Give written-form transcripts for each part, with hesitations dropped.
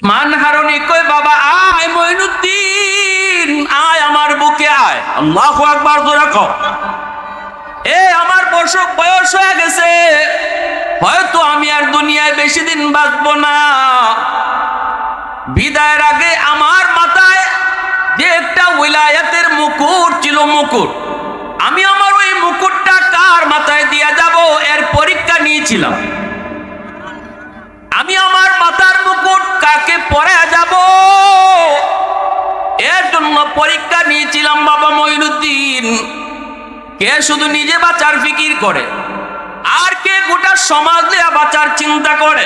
মানহারণী কই বাবা আয় মঈনুদ্দিন আয় আমার বুকে আয়। আল্লাহু আকবার জোরে কও। আমার বয়স হয়ে গেছে, হয়তো আমি আর দুনিয়ায় বেশি দিন বাঁচবো না। বিদায়ের আগে আমার মাথায় যে একটা উলায়াতের মুকুট ছিল, মুকুট, আমি আমার ওই মুকুটটা কার মাথায় দিয়ে যাব এর পরীক্ষা নিয়েছিলাম। আমি আমার মাথার মুকুট কাকে পরে যাব এর জন্য পরীক্ষা নিয়েছিলাম বাবা মঈনুদ্দিন। কে শুধু নিজে বাঁচার ফিকির করে, আর কে গোটা সমাজ নিয়ে বাঁচার চিন্তা করে।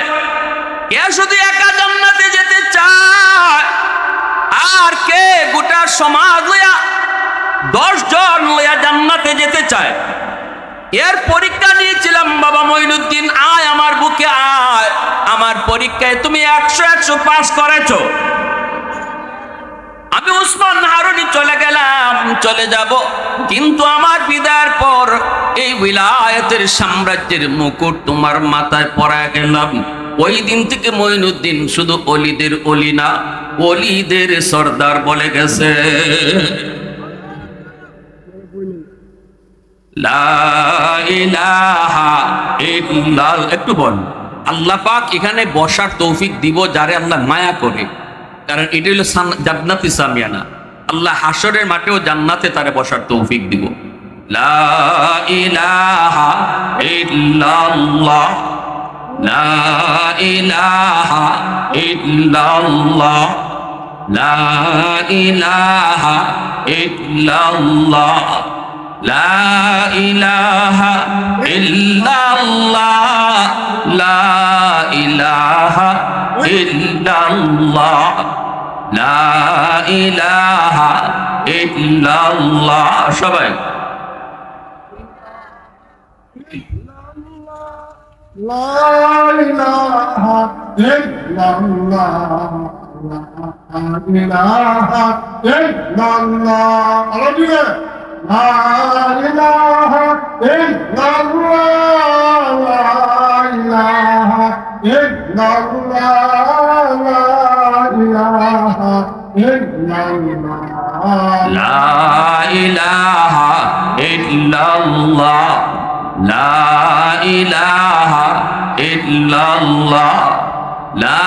কে শুধু একা জান্নাতে যেতে চায়, আর কে গোটা সমাজ লইয়া 10 জন লইয়া জান্নাতে যেতে চায়। এর পরীক্ষা নিয়েছিলাম বাবা মঈনুদ্দিন আয় আমার বুকে আয়। আমার পরীক্ষায় তুমি 100 পাস করেছো। আমি উসমান হারুনি চলে গেলাম, চলে যাব, কিন্তু আমার বিদায়ের পর এই উলায়াতের সাম্রাজ্যের মুকুট তোমার মাথায় পরা গেলাম। ওই দিন থেকে মঈনুদ্দিন শুধু অলিদের অলি না, অলিদের সর্দার বলে গেছে। লা ইলাহা ইল্লাল্লাহ। একটু বল, আল্লাহ পাক এখানে বসার তৌফিক দিব যারে আল্লাহ মায়া করে, কারণ এটা হলো জান্নাতি সামিয়ানা। আল্লাহ হাসরের মাঠেও জান্নাতে তারে বসার তৌফিক দিব। লা ইলাহা ইল্লাল্লাহ, লা ইলাহা ইল্লাল্লাহ, লা ইলাহা ইল্লাল্লাহ, লা ইলাহা ইল্লাল্লাহ, লা ইলাহা ইল্লাল্লাহ, লা ইলাহা ইল্লাল্লাহ। সবাই লা ইলাহা ইল্লাল্লাহ, লা ইলাহা ইল্লাল্লাহ। আলাদিয়া লা ইলাহা ইল্লাল্লাহ, লা ইলাহা ইল্লাল্লাহ, লা ইলাহা ইল্লাল্লাহ, লা ইলাহা ইল্লাল্লাহ, লা ইলাহা ইল্লাল্লাহ, লা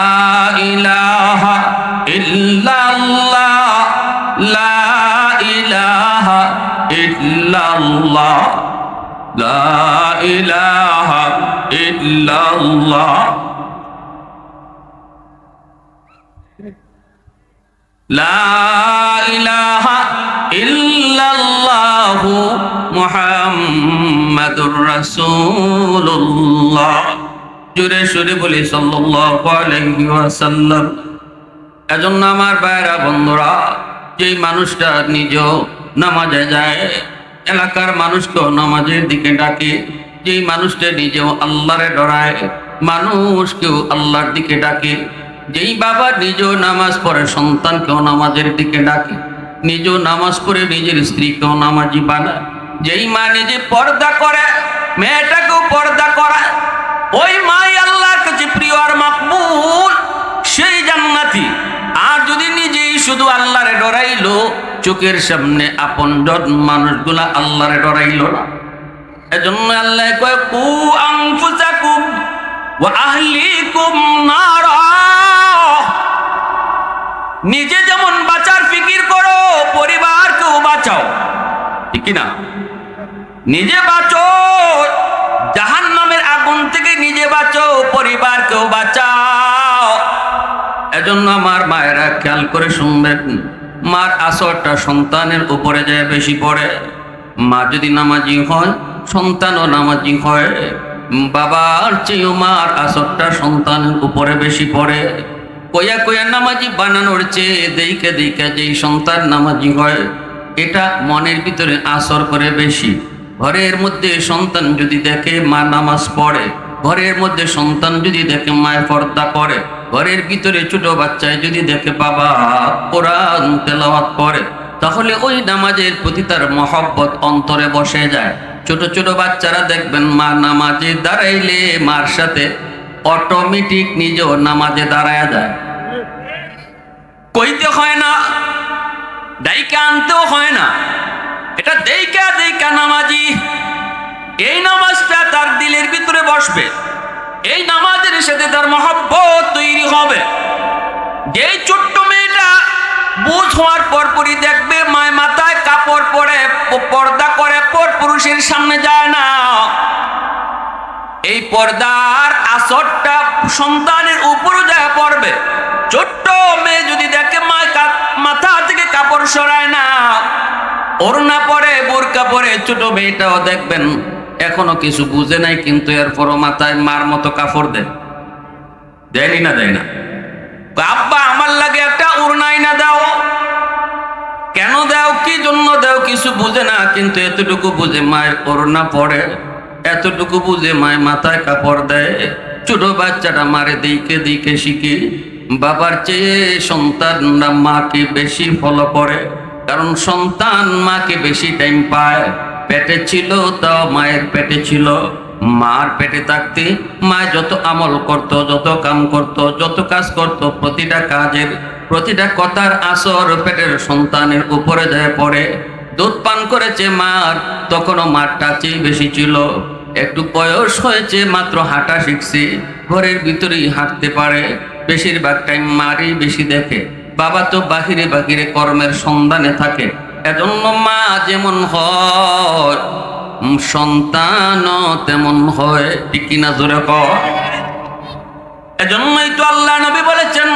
ইলাহা ইল্লাল্লাহ, লা ইলাহা ইল্লাল্লাহ, লা ইলাহা ইল্লাল্লাহ, লা ইলাহা ইল্লাল্লাহু মুহাম্মাদুর রাসূলুল্লাহ। জোরে সোরে বলি সাল্লাল্লাহু আলাইহি ওয়াসাল্লাম। এজন্য আমার ভাইরা বন্ধুরা, যেই মানুষটা নিজেও নামাজে যায়, এলাকার মানুষকেও নামাজের দিকে ডাকে, যেই মানুষটা নিজেও আল্লাহরে ডরায়, মানুষকেও আল্লাহর দিকে ডাকে, যেই বাবা নিজেও নামাজ পড়ে সন্তানকেও নামাজের দিকে ডাকে, নিজেও নামাজ পড়ে নিজের স্ত্রীকেও নামাজি বানায়, যেই মা নিজে পর্দা করে মেয়েটাকেও পর্দা করায়, ওই মাই আল্লাহর কাছে প্রিয় আর মাকবুল, সেই জান্নাতি। আর যদি নিজেই শুধু আল্লাহরে ডরাইলো, চোখের সামনে আপনজন মানুষগুলা আল্লাহরে ডরাইলো না। এজন্য আল্লাহ কয় কু আনফুসাকুম ওয়া আহলিকুম নারা। নিজে যেমন বাঁচার ফিকির করো, পরিবারকেও বাঁচাও, ঠিক না? নিজে বাঁচো, জাহান্নামের আগুন থেকে নিজে বাঁচো, পরিবারকেও বাঁচাও। এজন্য আমার মায়েরা খেয়াল করে শুনবেন, মার আসরটা সন্তানের উপরে যায় বেশি পড়ে। মা যদি নামাজি হয়, সন্তানও নামাজি হয়। বাবার চেয়েও মার আসরটা সন্তানের উপরে বেশি পড়ে। কইয়া কইয়া নামাজি বানানোর চেয়ে দেইকে দেইকা যেই সন্তান নামাজি হয়, এটা মনের ভিতরে আসর করে বেশি। ঘরের মধ্যে সন্তান যদি দেখে মা নামাজ পড়ে, ঘরের মধ্যে সন্তান যদি দেখে মায়ের পর্দা করে, ঘরের ভিতরে ছোট বাচ্চায় যদি দেখে বাবা কোরআন তেলাওয়াত করে, তাহলে ওই নামাজের প্রতি তার মহব্বত অন্তরে বসে যায়। ছোট ছোট বাচ্চারা দেখবেন মা নামাজে দাঁড়াইলে মার সাথে অটোমেটিক নিজেও নামাজে দাঁড়ায় যায়। কইতে হয় না, ডাইকা আনতেও হয় না, এটা দেইকা দেইকা নামাজি। এই নামাজটা তার দিলের ভিতরে বসবে, এই নামাজের সাথে তার মহব্বত তৈরি হবে। যেই ছোট্ট মেয়েটা বুঝ হওয়ার পরপরই দেখবে মায় মাথায় কাপড় পরে পর্দা করে পর পুরুষের সামনে যায় না, এই পর্দার আসরটা সন্তানের উপর যায় পড়বে। ছোট্ট মেয়ে যদি দেখে মাথা থেকে কাপড় সরায় না, ওড়না পরে বোরকা পরে, ছোট মেয়েটাও দেখবেন এখনো কিছু বুঝে নাই, কিন্তু এরপরও মাথায় মার মতো কাপড় দেয়নি না, দেয় না। আব্বা আমার লাগে একটা ওড়নাই না দাও, কেন দাও, কি জন্য দাও, কিছু বুঝে না, কিন্তু এতটুকু বুঝে মায়ের ওড়না পরে, এতটুকু বুঝে মায়ের মাথায় কাপড় দেয়। ছোট বাচ্চাটা মারে দিকে দিকে শিখে। বাবার চেয়ে সন্তানরা মাকে বেশি ফলো করে, কারণ সন্তান মাকে বেশি টাইম পায়। পেটে ছিল তাও মায়ের পেটে ছিল, মার পেটে থাকতে মা যত আমল করত, যত কাম করত, যত কাজ করত, প্রতিটা কাজের প্রতিটা কথার আসর পেটের সন্তানের উপরে যায় পড়ে। দুধ পান করেছে মার, তখনও মার টাচেই বেশি ছিল। একটু বয়স হয়েছে, মাত্র হাঁটা শিখছে, ঘরের ভিতরেই হাঁটতে পারে, বেশিরভাগ টাইম মারই বেশি দেখে। বাবা তো বাহিরে বাহিরে কর্মের সন্ধানে থাকে। এজন্য মা যেমন হয় সন্তানও তেমন হয়, ঠিক কিনা জোরে কর। এজন্যই তো আল্লাহ নবী বলেছেন,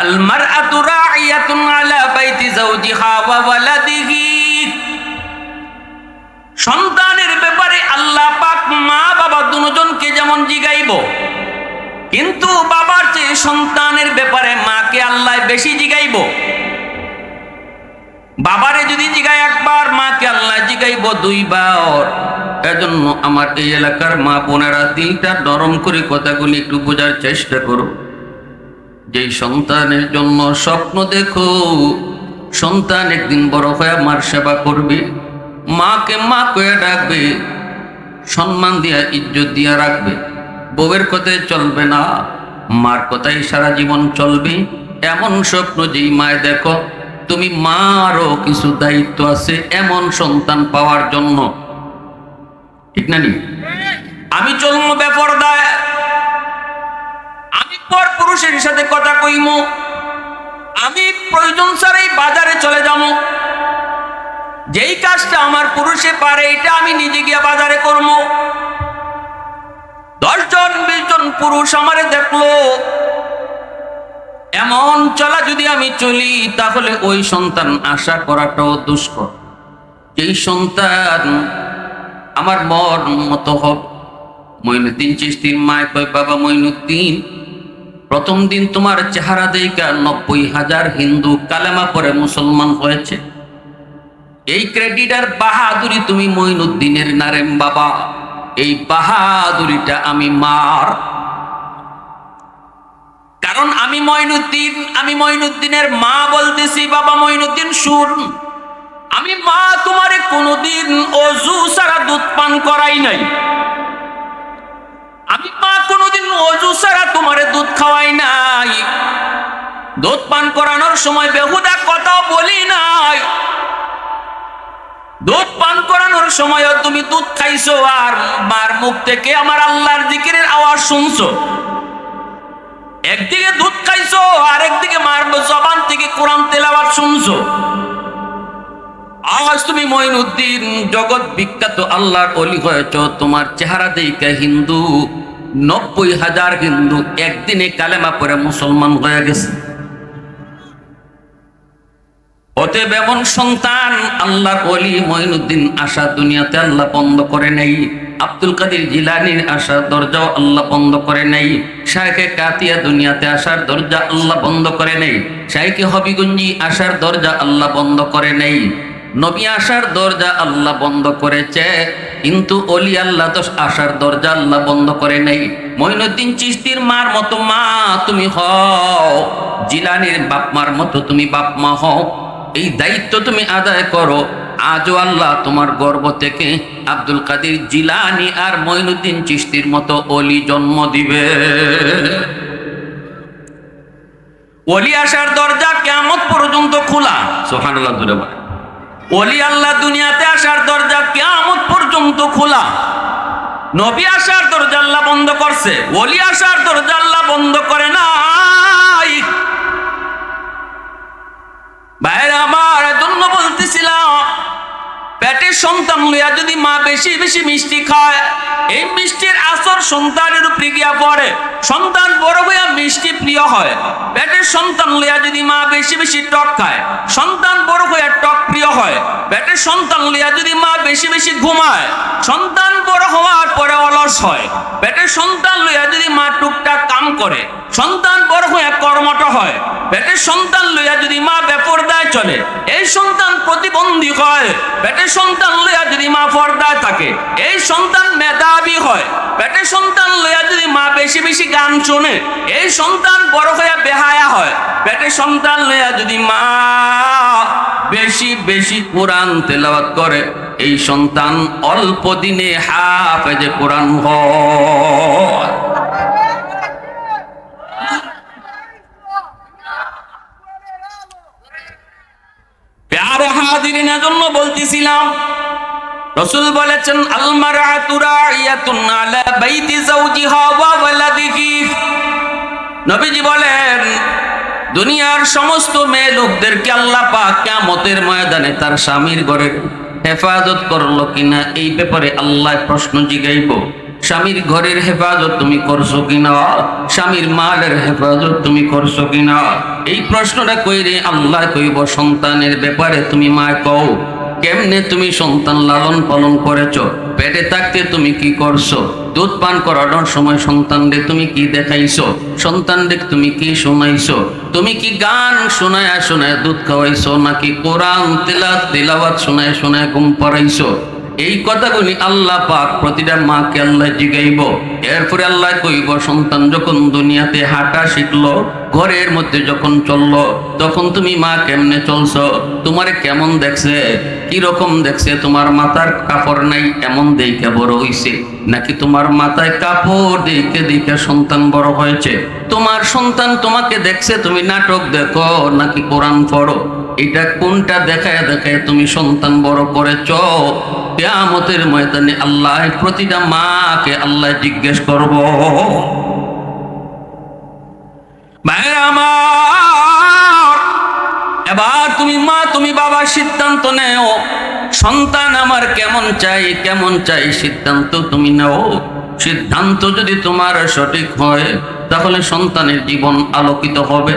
আল মারআতু রাইয়াতুন আলা বাইতি যাওজিহা ওয়া ওয়ালাদিহি। সন্তানের ব্যাপারে আল্লাহ পাক মা বাবা দুজনকে যেমন জিগাইব, কিন্তু বাবার চেয়ে সন্তানের ব্যাপারে মাকে আল্লাহ বেশি জিগাইব। বাবারে যদি জিগায় একবার, মাকে আল্লাহ জিগাইব দুইবার। এজন্য আমার এই এলাকার মা বোনেরা দিলটা নরম করে কথাগুলি একটু বোঝার চেষ্টা করো। যেই সন্তানের জন্য স্বপ্ন দেখো সন্তান একদিন বড় হয়ে মার সেবা করবে, মাকে মা কয়ে ডাকবে, সম্মান দিয়া ইজ্জত দিয়া রাখবে, বউয়ের কথায় চলবে না, মার কথাই সারা জীবন চলবে, এমন স্বপ্ন যেই মায় দেখো, তুমি মারও কিছু দায়িত্ব আছে এমন সন্তান পাওয়ার জন্য, ঠিক না নি? আমি চলবো বেপরদায়, আমি পর পুরুষের সাথে কথা কইমু, আমি প্রয়োজন ছাড়াই বাজারে চলে যাবো, যেই কাজটা আমার পুরুষে পারে এটা আমি নিজে গিয়া বাজারে করবো। 10 জন 20 জন পুরুষ আমারে দেখলো, এমন চলা যদি আমি চলি, তাহলে ওই সন্তান আশা করাটাও দুষ্কর। যেই সন্তান আমার মন মতো হবে। মঈনুদ্দিন চিশতির মায় কয়, বাবা মঈনুদ্দিন, প্রথম দিন তোমার চেহারা দেখা 90,000 হিন্দু কালেমা পড়ে মুসলমান হয়েছে। এই ক্রেডিট আর বাহাদুরি তুমি মঈনুদ্দিনের নারেম বাবা, এই বাহাদুরিটা আমি মার। কারণ আমি মঈনুদ্দিনের মা বলতেছি, বাবা মঈনুদ্দিন শুন, আমি মা তোমারে কোনোদিন অজু ছাড়া দুধ পান করাই নাই, আমি মা কোনোদিন অজু ছাড়া তোমারে দুধ খাওয়াই নাই, দুধ পান করানোর সময় বেহুদা কথাও বলি নাই, দুধ পান করানোর সময় তুমি দুধ খাইছো আর মার মুখ থেকে আমার আল্লাহর জিকিরের আওয়াজ শুনছো। একদিকে দুধ খাইছো আর একদিকে মার জবান থেকে কোরআন তেলাওয়াত শুনছো। আজ তুমি মঈনুদ্দিন জগৎ বিখ্যাত আল্লাহর ওলি হয়েছ, তোমার চেহারা দেখে হিন্দু 90,000 হিন্দু একদিনে কালেমা পড়ে মুসলমান হয়ে গেছে। অতএব এমন সন্তান আল্লাহর ওলি মঈনুদ্দিন আশা দুনিয়াতে আল্লাহ বন্ধ করে নেই। আব্দুল কাদের জিলানীর আসার দরজাও আল্লাহ বন্ধ করে নেই। শাইখে কাতিয়া দুনিয়াতে আসার দরজা আল্লাহ বন্ধ করে নেই। শাইখে হবিগঞ্জি আসার দরজা আল্লাহ বন্ধ করে নেই। নবী আসার দরজা আল্লাহ বন্ধ করেছে, কিন্তু অলি আল্লাহ তো আসার দরজা আল্লাহ বন্ধ করে নেই। মঈনুদ্দিন চিশতির মার মতো মা তুমি হও, জিলানীর বাপ মার মতো তুমি বাপ মা হও, এই দায়িত্ব তুমি আদায় করো। আজও আল্লাহ তোমার গর্ব থেকে আব্দুল কাদের জিলানী আর মঈনুদ্দিন চিশতির মতো অলি জন্ম দিবে। ওলি আসার দরজা কিয়ামত পর্যন্ত খোলা। সুবহানাল্লাহ জোরে বলেন। ওলি আল্লাহ দুনিয়াতে আসার দরজা কিয়ামত পর্যন্ত খোলা। নবী আসার দরজা আল্লাহ বন্ধ করছে, ওলি আসার দরজা আল্লাহ বন্ধ করে নাই। ভাইরা আমার, জন্য বলতেছিলাম, পেটের সন্তান লইয়া যদি মা বেশি বেশি মিষ্টি খায়, এই মিষ্টির আসর সন্তানের উপরে গিয়া পড়ে, সন্তান বড় হইয়া মিষ্টি প্রিয় হয়। পেটের সন্তান লইয়া যদি মা বেশি বেশি টক খায়, সন্তান বড় হইয়া টক প্রিয় হয়। পেটের সন্তান লইয়া যদি মা বেশি বেশি ঘুমায়, সন্তান বড় হওয়ার পরে অলস হয়। পেটের সন্তান লইয়া যদি মা টুকটাক কাম করে, সন্তান বড় হইয়া কর্মঠ হয়। পেটের সন্তান লইয়া যদি মা বেপরদায় চলে, এই সন্তান প্রতিবন্ধী হয়। পেটের সন্তান লইয়া যদি মা পর্দায় থাকে, এই সন্তান মেধাবী হয়। পেটের সন্তান লইয়া যদি মা বেশি বেশি গান শোনে, এই সন্তান বড় হইয়া বেহায়া হয়। পেটের সন্তান লইয়া যদি মা বেশি বেশি কোরআন তেলাওয়াত করে, এই সন্তান অল্প দিনে হাফেজে কোরআন হয়। প্যারে হাজিরিনের জন্য বলতেছিলাম, রাসূল বলেছেন, আল মারআতু রাইয়াতুন আলা বাইতি যাওজিহা ওয়া ওয়ালাদিহি। নবীজি বলেন, দুনিয়ার সমস্ত মেয়ে লোকদেরকে আল্লাহ পাক কিয়ামতের ময়দানে তার স্বামীর ঘরের হেফাজত করলো কিনা এই ব্যাপারে আল্লাহ প্রশ্ন জিগাইব। স্বামীর ঘরের হেফাজত তুমি করছো কিনা, স্বামীর মালের হেফাজত তুমি করছো কিনা, এই প্রশ্নটা কইরে আল্লাহ কইব, সন্তানের ব্যাপারে তুমি মা কও, কেমনে তুমি সন্তান লালন পালন করেছো, পেটে থাকতে তুমি কি করছো, দুধ পান করানোর সময় সন্তানকে তুমি কি দেখাইছো, সন্তানকে তুমি কি শোনাইছো, তুমি কি গান শোনায় শোনায় দুধ খাওয়াইছো, নাকি কোরআন তিলাওয়াত শোনায় শোনায় ঘুম পাড়াইছো। এই কথাগুলি আল্লাহ পাক প্রতিটা মাকে আল্লাহ জিগাইব। এরপরে আল্লাহ কইব, সন্তান যখন দুনিয়াতে হাঁটা শিখলো, ঘরের মধ্যে যখন চললো, তখন তুমি মা কেমনে চলছো, তোমারে কেমন দেখছে, কি রকম দেখছে, তোমার মাথার কাপড় নাই এমন দেখে বড় হইছে, নাকি তোমার মাথায় কাপড় দেখে দেখে সন্তান বড় হয়েছে। তোমার সন্তান তোমাকে দেখছে তুমি নাটক দেখো নাকি কোরআন পড়ো, এটা কোনটা দেখায় দেখায় তুমি সন্তান বড় করেছ। কিয়ামতের ময়দানে আল্লাহ প্রতিটা মাকে আল্লাহ জিজ্ঞেস করব। ভাইরা আমার, এবার তুমি মা তুমি বাবা সিদ্ধান্ত নেও, সন্তান আমার কেমন চাই কেমন চাই সিদ্ধান্ত তুমি নাও। সিদ্ধান্ত যদি তোমার সঠিক হয়, তাহলে সন্তানের জীবন আলোকিত হবে।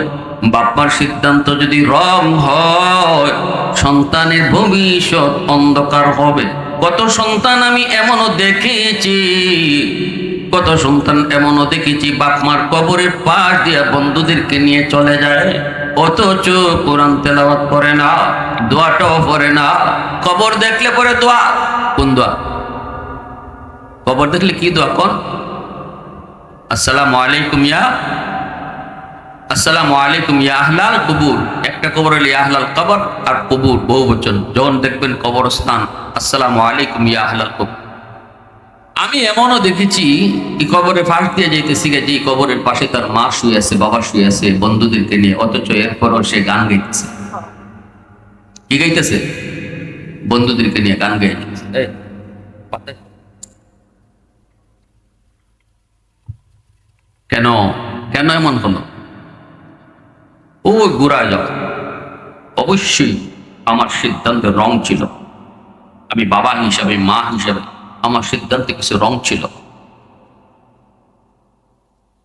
বাপ্পার সিদ্ধান্ত যদি রং হয়, সন্তানের ভবিষ্যৎ অন্ধকার হবে। কত সন্তান আমি এমনও দেখেছি, কত সন্তান এমনও দেখেছি বাপ মার কবরের পাশ দিয়ে বন্ধুদেরকে নিয়ে চলে যায়, অথচ কোরআন তেলাওয়াত করে না, দোয়াটাও পড়ে না। কবর দেখলে পরে দোয়া, কোন দোয়া? কবর দেখলে কি দোয়া? কোন আসসালামু আলাইকুম ইয়া, আসসালামু আলাইকুম ইয়া আহলাল কুবুর। একটা কবর হলে আহলাল কবর, আর কুবুর বহু বচন। যখন দেখবেন কবরস্থান, আসসালামু আলাইকুম ইয়া আহলাল কুবুর। আমি এমনও দেখেছি এই কবরে ফাঁস দিয়ে যাইতেছি, যে কবরের পাশে তার মা শুয়ে আছে, বাবা শুয়ে আছে বন্ধুদেরকে নিয়ে, অথচ এরপরও সে গান গাইতেছে। কি গাইতেছে? বন্ধুদেরকে নিয়ে গান গাইতেছে। কেন কেন এমন হলো? ও গোড়া যাও। অবশ্যই আমার সিদ্ধান্তে রং ছিল। আমি বাবা হিসাবে, মা হিসাবে আমার সিদ্ধান্তে কিছু রং ছিল।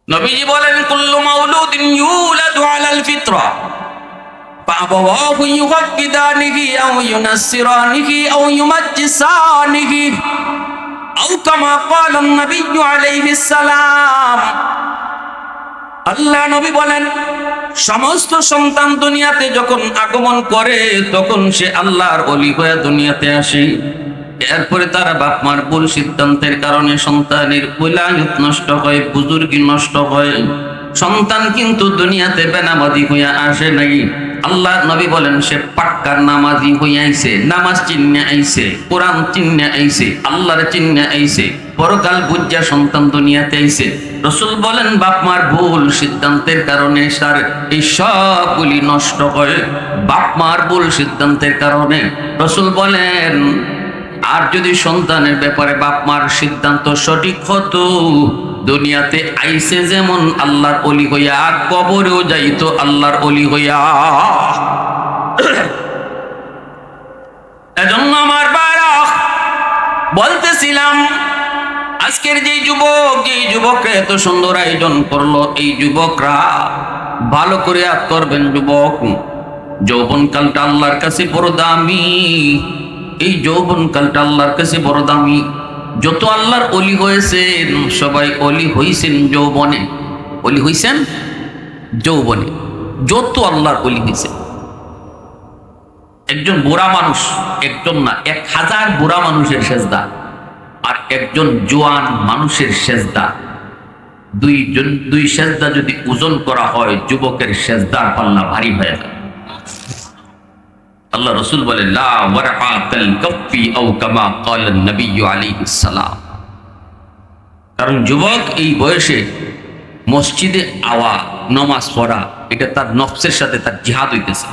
নবীজি বলেন, কুল্লু মাউলুদিন ইউলাদু আলাল ফিতরা ফাআবাওয়াহু ইউহাক্কিদানিহি আও ইউনাসসিরানিহি আও ইউমাজ্জিসানিহি আও কামা ক্বালা আন-নাবিয়্যু আলাইহিস সালাম। আল্লাহ নবী বলেন, সমস্ত সন্তান দুনিয়াতে যখন আগমন করে, তখন সে আল্লাহর ওলি হয়ে দুনিয়াতে আসে। এরপরে তারা বাপ মার ভুল সিদ্ধান্তের কারণে সন্তানের উলায়ত নষ্ট হয়, বুজুর্গি নষ্ট হয়। সন্তান কিন্তু দুনিয়াতে বেনামাজি হইয়া আসে নাই, আল্লাহ নবী বলেন সে পাক্কা নামাজি হইয়া আইছে, নামাজ চিন্নে আইছে, কোরআন চিন্নে আইছে, আল্লাহর চিন্নে আইছে, পরকাল বুঝা সন্তান দুনিয়াতে আইছে। রসুল বলেন বাপ মার ভুল সিদ্ধান্তের কারণে তার এই সবগুলি নষ্ট হয়, বাপ মার ভুল সিদ্ধান্তের কারণে। রসুল বলেন আর যদি সন্তানের ব্যাপারে বাপ মার সিদ্ধান্ত সঠিক হতো, দুনিয়াতে আইসে যেমন আল্লাহর অলি হইয়া, কবরেও যাইতো আল্লাহর অলি হইয়া। এজন্য আমার বারা বলতেছিলাম, আজকের যে যুবক, যে যুবকরা এত সুন্দর আয়োজন করলো, এই যুবকরা ভালো করে ইয়াদ করবেন যুবক, যৌবনকালটা আল্লাহর কাছে বড় দামি। এই যৌবনকালটা আল্লাহর কাছে বড় দামি। যত আল্লাহর অলি হয়েছেন সবাই অলি হইছেন যৌবনে, অলি হইছেন যৌবনে। যত আল্লাহর অলি হয়েছে, একজন বুড়া মানুষ, একজন না 1000 বুড়া মানুষের সেজদা, আর একজন জোয়ান মানুষের সেজদা, দুই সেজদা যদি ওজন করা হয়, যুবকের সেজদার পাল্লা ভারী হয়ে যায়। আল্লাহ রসুল বলেন লা ওয়ারআতাল কাফি আও কামা ক্বালা নবী আলাইহিস সালাম। কারণ যুবক এই বয়সে মসজিদে আওয়া, নামাজ পড়া, এটা তার নফসের সাথে তার জিহাদ হইতেছে।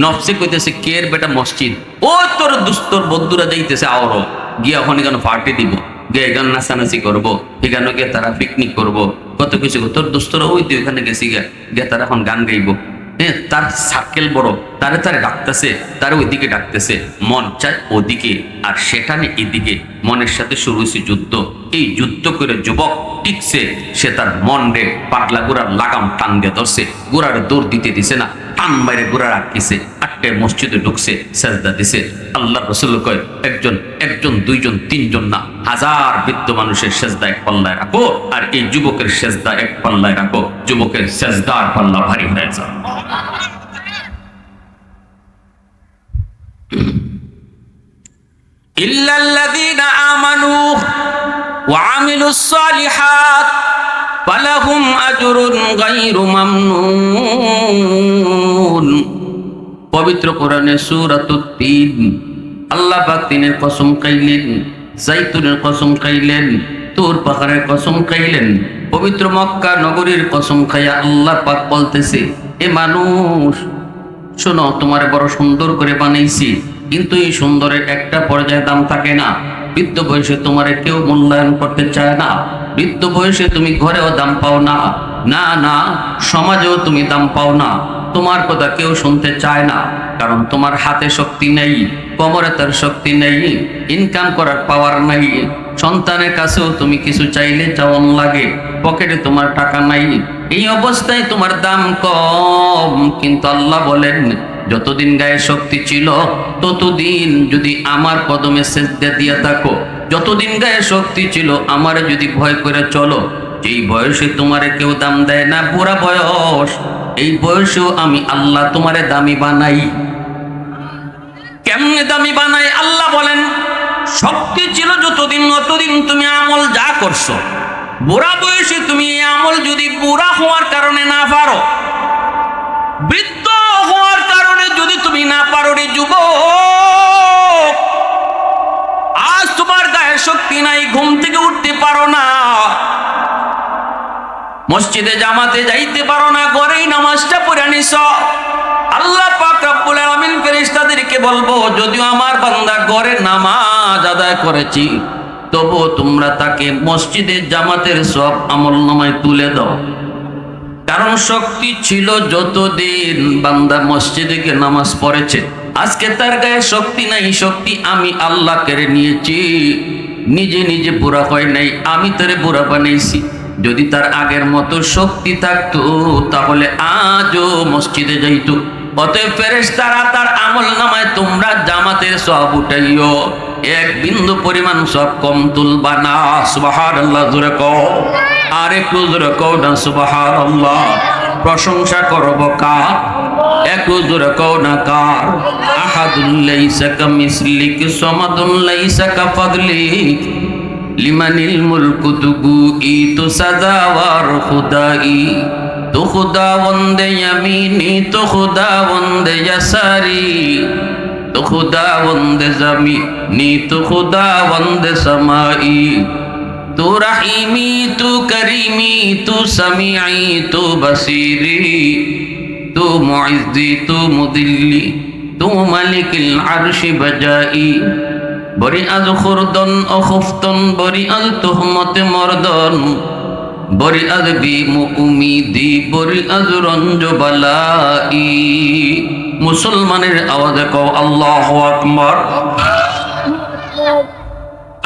নফসে কইতেছে কের বেটা মসজিদ, ও তোর দুস্তর বন্ধুরা যাইতেছে, আওরো গিয়া ওখানে কেন পার্টি দিব, গিয়ে এখানে নাচানাচি করবো, এখানে গিয়ে তারা পিকনিক করবো, কত কিছু। তোর দুস্তরা ওই তুই ওখানে গেছি গিয়া তারা এখন গান গাইবো। হ্যাঁ, তার সার্কেল বড়, তারে ডাকতেছে, তারে ওইদিকে ডাকতেছে, মন চায় ওদিকে, আর সেখানে এদিকে। মনের সাথে শুরু হয়েছে যুদ্ধ। এই যুদ্ধ করে যুবক টিকছে, সে তার মন রে পাতলা গোড়ার লাগাম টান দিয়ে ধরছে, গোড়ার দৌড় দিতে দিছে না, টান বাইরে গোড়া রাখতেছে, আটটে মসজিদে ঢুকছে, সেজদা দিছে। আল্লাহ রসুল কয় একজন দুইজন তিনজন না, 1000 বৃদ্ধ মানুষের সেজদা এক পাল্লায় রাখো, আর এই যুবকের সেজদা এক পাল্লায় রাখো, যুবকের সেজদার পাল্লা ভারী হয়ে যায়। ইল্লাল্লাযীনা আমানু ওয়া আমিলুস সালিহাত ফালাহুম আজরুন গায়রু মামনুন। পবিত্র কোরআনে সূরাতুত তিন আল্লাহ পাক তিনের কসম খাইলেন, জাইতুনের কসম খাইলেন, তুর পাহাড়ের কসম খাইলেন, পবিত্র মক্কা নগরীর কসম খাইয়া আল্লাহ পাক বলতেছে, এ মানুষ শোনো, তোমারে বড় সুন্দর করে বানাইছি, কিন্তু এই সুন্দরের একটা পর্যায়ে দাম থাকে না। বৃদ্ধ বয়সে তোমারে কেউ মূল্যায়ন করতে চায় না, বৃদ্ধ বয়সে তুমি ঘরেও দাম পাও না, না না সমাজেও তুমি দাম পাও না, তোমার কথা কেউ শুনতে চায় না। কারণ তোমার হাতে শক্তি নেই, কোমরে তার শক্তি নেই, ইনকাম করার পাওয়ার নাই, সন্তানের কাছেও তুমি কিছু চাইলে চাওয়ান লাগে, পকেটে তোমার টাকা নাই। এই অবস্থায় তোমার দাম কম। কিন্তু আল্লাহ বলেন, যতদিন গায়ে শক্তি ছিল ততদিন যদি আমার কদমে সেজদা দিয়া থাকো, যতদিন গায়ে শক্তি ছিল আমারে যদি ভয় করে চলো, যেই বয়সে তোমারে কেউ দাম দেয় না, বুড়া বয়স, এই বয়সেও আমি আল্লাহ তোমারে দামি বানাই। কেমনে দামি বানাই? আল্লাহ বলেন, শক্তি ছিল যতদিন অতদিন তুমি আমল যা করছো, বুড়া বয়সে তুমি এই আমল যদি বুড়া হওয়ার কারণে না পারো, বৃদ্ধ হওয়ার কারণে যদি তুমি না পারো রে যুবক, আজ তোমার গায়ে শক্তি নাই, ঘুম থেকে উঠতে পারো না, মসজিদে জামাতে যাইতে পারো না, ঘরেই নামাজটা পড়ে নিছ, আল্লাহ পাক রব্বুল আলামিন ফেরেশতাদেরকে বলবো, যদিও আমার বান্দা ঘরে নামাজ আদায় করেছি, তবুও তোমরা তাকে মসজিদে জামাতের সব আমলনামায় তুলে দাও। কারণ শক্তি ছিল যতদিন বান্দা মসজিদে গিয়ে নামাজ পড়েছে, আজকে তার গায়ে শক্তি নাই, শক্তি আমি আল্লাহ কেড়ে নিয়েছি। নিজে নিজে বুড়া হয় নাই, আমি তারে বুড়া বানাইছি। যদি তার আগের মতো শক্তি থাকতো তাহলে আজও মসজিদে যাইতো। অতএব ফেরেশতারা তার আমল নামায় তোমরা জামাতের সওয়াব উঠাইও, এক বিন্দু পরিমাণ সব কম তুলবা না। সুবহানাল্লাহ, জোরে কও, আর একটু জোরে কও না সুবহানাল্লাহ। প্রশংসা করব কার? একটু জোরে কও না কার? আহাদুল লাইসা কামিসলিক সামাদুল লাইসা কাফাদলিক লিমানিল মুলকু তুগু ইতু সাদাওয়ার খুদাই तू खुदावंद यमीनी तू खुदावंद यसारी तू खुदावंद ज़मीनी तू खुदावंद समाई तू रहीमी तू करीमी तू समीई तू बसीरी तू मुइज़्ज़ी तू मुदिल्ली तू मालिकिल अर्शि बजाई बरी अज खुरदन अखुफ्तन बरी अल तुहमत मर्दन बरी अज बी उम्मीदी बरी अज रंज बलाई मुसलमानेर आवाजे कও আল্লাহু আকবার।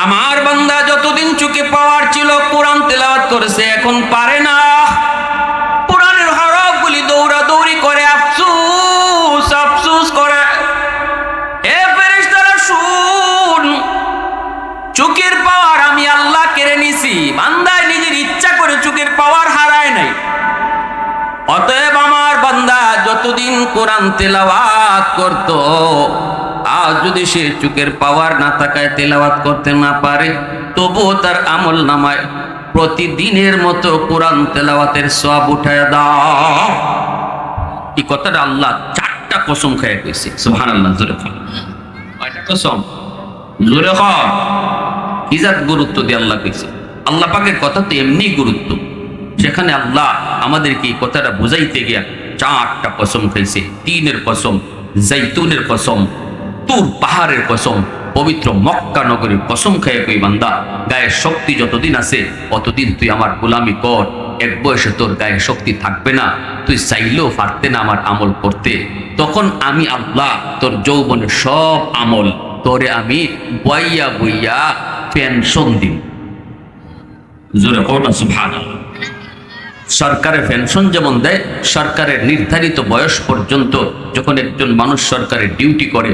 আমার বান্দা যতদিন চোখে পাওয়ার ছিল কোরআন তেলাওয়াত করেছে, এখন পারে না। কোরআনের হরফগুলি দৌড়াদৌড়ি করে আফসোস আফসোস করে। এ ফেরেশতারা শুন, চোখের পাওয়ার আমি আল্লাহ কেড়ে নিছি, বান্দায় নিজের ইচ্ছা করে চোখের পাওয়ার হারায় নাই। অতএব আমার বান্দা যতদিন কোরআন তেলাওয়াত করত, আজ যদি সে চোখের পাওয়ার না থাকায় তেলাওয়াত করতে না পারে, তবুও তার আমল নামায় প্রতিদিনের মতো কোরআন তেলাওয়াতের সওয়াব উঠায় দাও। এই কথাটা আল্লাহ 4টা কসম খেয়ে কইছে। সুবহানাল্লাহ, জোরে বল। কয়টা কসম? জোরে বল। কি জাত গুরুত্ব দিয়ে আল্লাহ কইছে। আল্লাহ পাকের কথা তো এমনি গুরুত্ব, সেখানে আল্লাহ আমাদেরকে এই কথাটা বুঝাইতে গিয়া 4টা কসম খাইছে। 3-এর কসম, জাইতুনের কসম, তুর পাহাড়ের কসম, পবিত্র মক্কা নগরীর কসম খেয়ে কই বান্দা, গায়ের শক্তি যতদিন আছে অতদিন তুই আমার গোলামি কর। এক বয়সে তোর গায়ে শক্তি থাকবে না, তুই চাইলেও পারতে না আমার আমল করতে। তখন আমি আল্লাহ তোর যৌবনের সব আমল তোরে আমি বইয়া বইয়া পেনশন দিই। জোরে বলো সুবহানাল্লাহ। সরকারের পেনশন যেমন দেয়, সরকারের নির্ধারিত বয়স পর্যন্ত যখন একজন মানুষ সরকারের ডিউটি করে,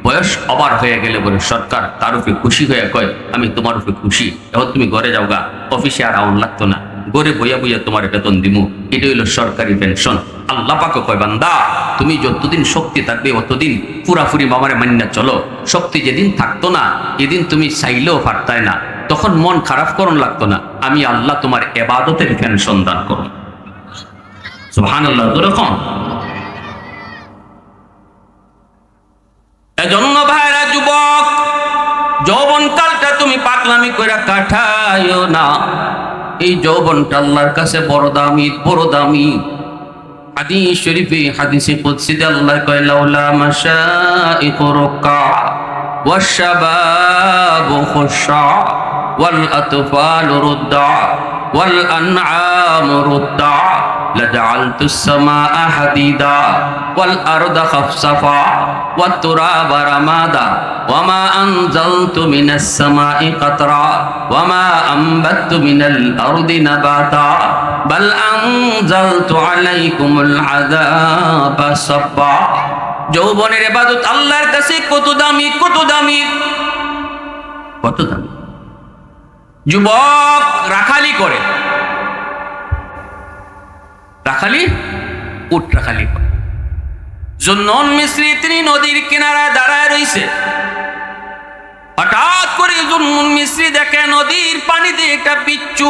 বয়স ওভার হয়ে গেলে বলে সরকার তার উপরে খুশি হয়ে কয় আমি তোমার উপরে খুশি, এখন তুমি ঘরে যাও গা, অফিসে আর আউন লাগতো না, ঘরে বইয়া বইয়া তোমার বেতন দিমু। এটা হইল সরকারি পেনশন। আল্লাহ পাকে কয় বান্দা তুমি যতদিন শক্তি থাকবে অতদিন পুরাপুরি মামারে মান্না চলো। শক্তি যেদিন থাকতো না এদিন তুমি চাইলেও পারতাই না, তখন মন খারাপ করন লাগতো না। আমি আল্লাহ তোমার ইবাদতের পেনশন দান করব। সুবহানাল্লাহ, এরকম। এজন্য ভাইরা, যুবক, যৌবনকালটা তুমি পাগলামি কইরা কাটাইও না। এই যৌবনটা আল্লাহর কাছে বড় দামি, বড় দামি। হাদিস শরীফে, হাদিসে কুদসিতে আল্লাহ কয় লাউলা মাশাইখু রুকা ওয়াশ-শাবাবু খুশা ওয়াল আতফালু রুদ্দা ওয়াল আনআমু রুদ্দা লাজআলতুস সামাআ হাদিদা ওয়াল আরদা খাফসাফা ওয়াত তুরাবা রামাদা ওয়ামা আনজালতু মিনাস সামাই কাতরা ওয়ামা আনবাততু মিনাল আরদি নাবাতা বাল আনজালতু আলাইকুমুল আযাবা সাব্বা। যৌবনের ইবাদত আল্লাহর কাছে কত দামি, কত দামি, কত দামি। যুবক রাখালি করে, রাখালি, উট রাখালি করে। জুন্নুন মিসরি তিনি নদীর কিনারায় দাঁড়ায় রইছে। হঠাৎ করে জুন্নুন মিসরি দেখে নদীর পানিতে একটা বিচ্ছু